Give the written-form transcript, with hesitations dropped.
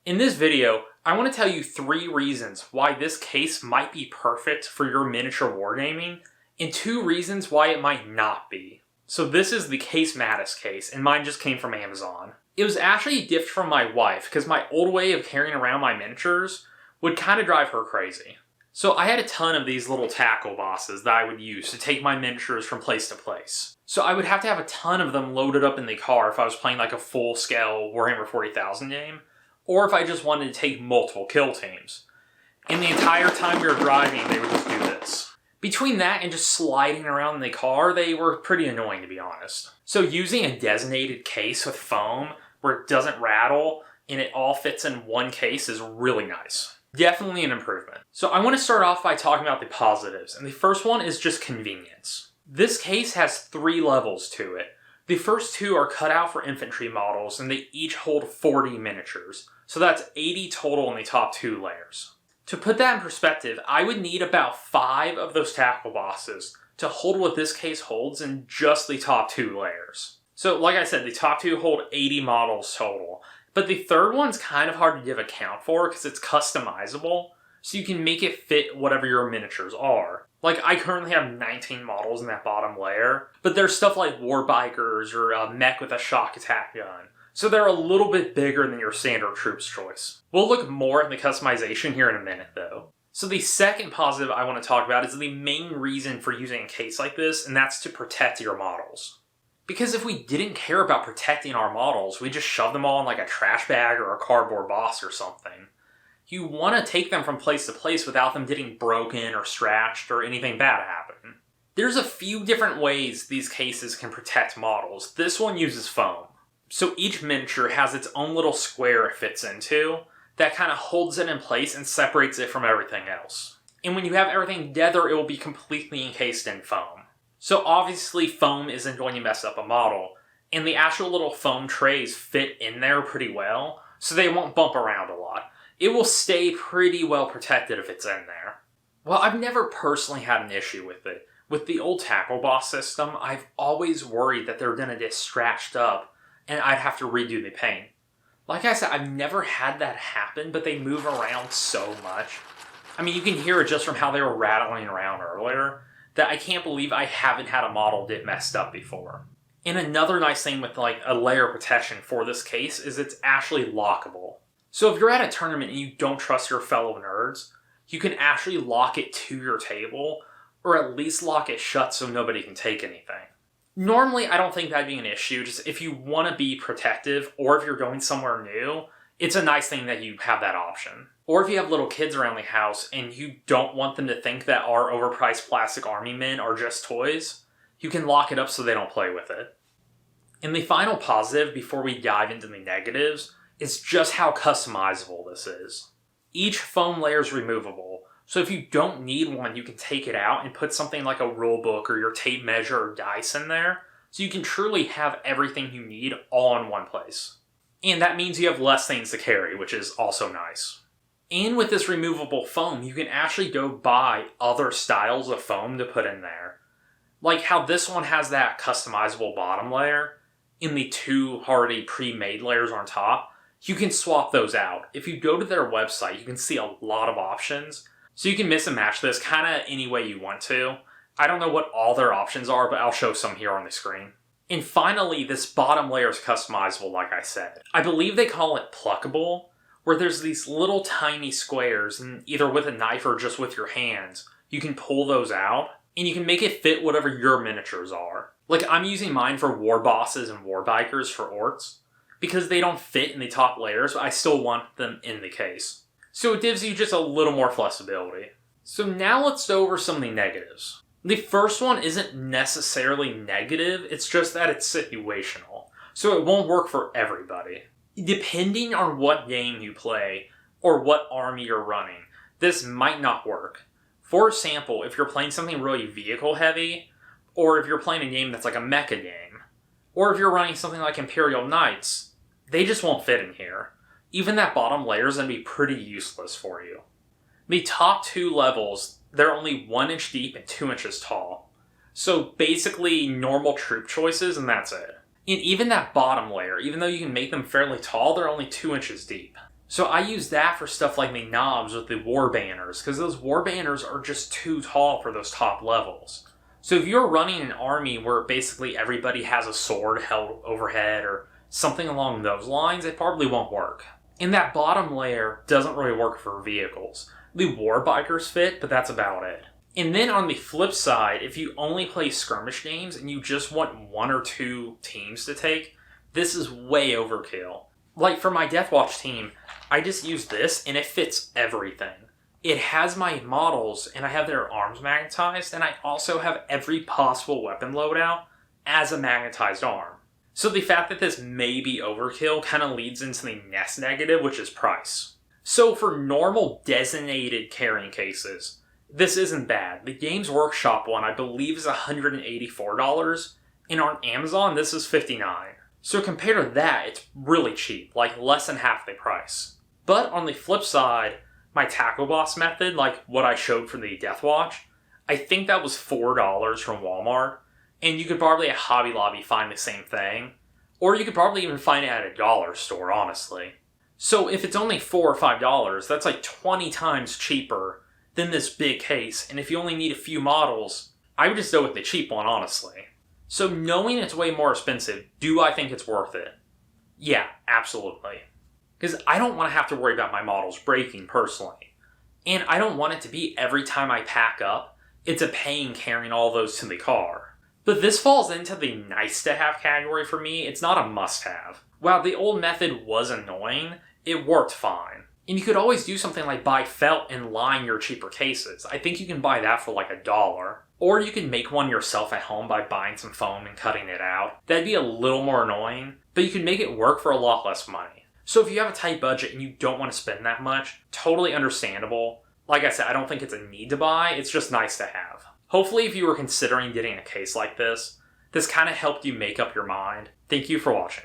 In this video, I want to tell you 3 reasons why this case might be perfect for your miniature wargaming, and 2 reasons why it might not be. So this is the Casematix case, and mine just came from Amazon. It was actually a gift from my wife, because my old way of carrying around my miniatures would kind of drive her crazy. So I had a ton of these little tackle bosses that I would use to take my miniatures from place to place. So I would have to have a ton of them loaded up in the car if I was playing like a full-scale Warhammer 40,000 game, or if I just wanted to take multiple kill teams. And the entire time we were driving, they would just do this. Between that and just sliding around in the car, they were pretty annoying, to be honest. So using a designated case with foam where it doesn't rattle and it all fits in one case is really nice. Definitely an improvement. So I want to start off by talking about the positives, and the first one is just convenience. This case has 3 levels to it. The first 2 are cut out for infantry models, and they each hold 40 miniatures. So that's 80 total in the top 2 layers. To put that in perspective, I would need about 5 of those tackle bosses to hold what this case holds in just the top 2 layers. So like I said, the top 2 hold 80 models total. But the third one's kind of hard to give account for because it's customizable, so you can make it fit whatever your miniatures are. Like, I currently have 19 models in that bottom layer, but there's stuff like war bikers or a mech with a shock attack gun. So they're a little bit bigger than your standard troops choice. We'll look more at the customization here in a minute though. So the second positive I want to talk about is the main reason for using a case like this, and that's to protect your models. Because if we didn't care about protecting our models, we'd just shove them all in like a trash bag or a cardboard box or something. You want to take them from place to place without them getting broken or scratched or anything bad happen. There's a few different ways these cases can protect models. This one uses foam. So each miniature has its own little square it fits into that kind of holds it in place and separates it from everything else. And when you have everything together, it will be completely encased in foam. So obviously foam isn't going to mess up a model, and the actual little foam trays fit in there pretty well, so they won't bump around a lot. It will stay pretty well protected if it's in there. Well, I've never personally had an issue with it. With the old tackle boss system, I've always worried that they're going to get scratched up, and I'd have to redo the paint. Like I said, I've never had that happen, but they move around so much. I mean, you can hear it just from how they were rattling around earlier, that I can't believe I haven't had a model get messed up before. And another nice thing with like a layer of protection for this case is it's actually lockable. So if you're at a tournament and you don't trust your fellow nerds, you can actually lock it to your table, or at least lock it shut so nobody can take anything. Normally, I don't think that'd be an issue. Just if you want to be protective, or if you're going somewhere new, it's a nice thing that you have that option. Or if you have little kids around the house and you don't want them to think that our overpriced plastic army men are just toys, you can lock it up so they don't play with it. And the final positive before we dive into the negatives is just how customizable this is. Each foam layer is removable, so if you don't need one, you can take it out and put something like a rule book or your tape measure or dice in there, so you can truly have everything you need all in one place. And that means you have less things to carry, which is also nice. And with this removable foam, you can actually go buy other styles of foam to put in there. Like how this one has that customizable bottom layer, and the 2 already pre-made layers on top. You can swap those out. If you go to their website, you can see a lot of options. So you can mix and match this kind of any way you want to. I don't know what all their options are, but I'll show some here on the screen. And finally, this bottom layer is customizable, like I said. I believe they call it pluckable, where there's these little tiny squares, and either with a knife or just with your hands, you can pull those out, and you can make it fit whatever your miniatures are. Like, I'm using mine for war bosses and war bikers for orcs, because they don't fit in the top layers, but I still want them in the case. So it gives you just a little more flexibility. So now let's go over some of the negatives. The first one isn't necessarily negative, it's just that it's situational. So it won't work for everybody. Depending on what game you play, or what army you're running, this might not work. For example, if you're playing something really vehicle heavy, or if you're playing a game that's like a mecha game, or if you're running something like Imperial Knights, they just won't fit in here. Even that bottom layer is going to be pretty useless for you. The top 2 levels, they're only 1 inch deep and 2 inches tall. So basically normal troop choices, and that's it. And even that bottom layer, even though you can make them fairly tall, they're only 2 inches deep. So I use that for stuff like the knobs with the war banners, because those war banners are just too tall for those top levels. So if you're running an army where basically everybody has a sword held overhead or something along those lines, it probably won't work. And that bottom layer doesn't really work for vehicles. The war bikers fit, but that's about it. And then on the flip side, if you only play skirmish games and you just want 1 or 2 teams to take, this is way overkill. Like for my Deathwatch team, I just use this and it fits everything. It has my models and I have their arms magnetized, and I also have every possible weapon loadout as a magnetized arm. So the fact that this may be overkill kind of leads into the next negative, which is price. So for normal designated carrying cases, this isn't bad. The Games Workshop one, I believe, is $184, and on Amazon, this is $59. So compared to that, it's really cheap, like less than half the price. But on the flip side, my Tackle Boss method, like what I showed for the Deathwatch, I think that was $4 from Walmart, and you could probably at Hobby Lobby find the same thing, or you could probably even find it at a dollar store, honestly. So if it's only $4 or $5, that's like 20 times cheaper than this big case, and if you only need a few models, I would just go with the cheap one, honestly. So knowing it's way more expensive, do I think it's worth it? Yeah, absolutely. Because I don't want to have to worry about my models breaking personally. And I don't want it to be every time I pack up, it's a pain carrying all those to the car. But this falls into the nice to have category for me, it's not a must have. While the old method was annoying, it worked fine. And you could always do something like buy felt and line your cheaper cases. I think you can buy that for like $1. Or you can make one yourself at home by buying some foam and cutting it out. That'd be a little more annoying, but you can make it work for a lot less money. So if you have a tight budget and you don't want to spend that much, totally understandable. Like I said, I don't think it's a need to buy, it's just nice to have. Hopefully if you were considering getting a case like this kind of helped you make up your mind. Thank you for watching.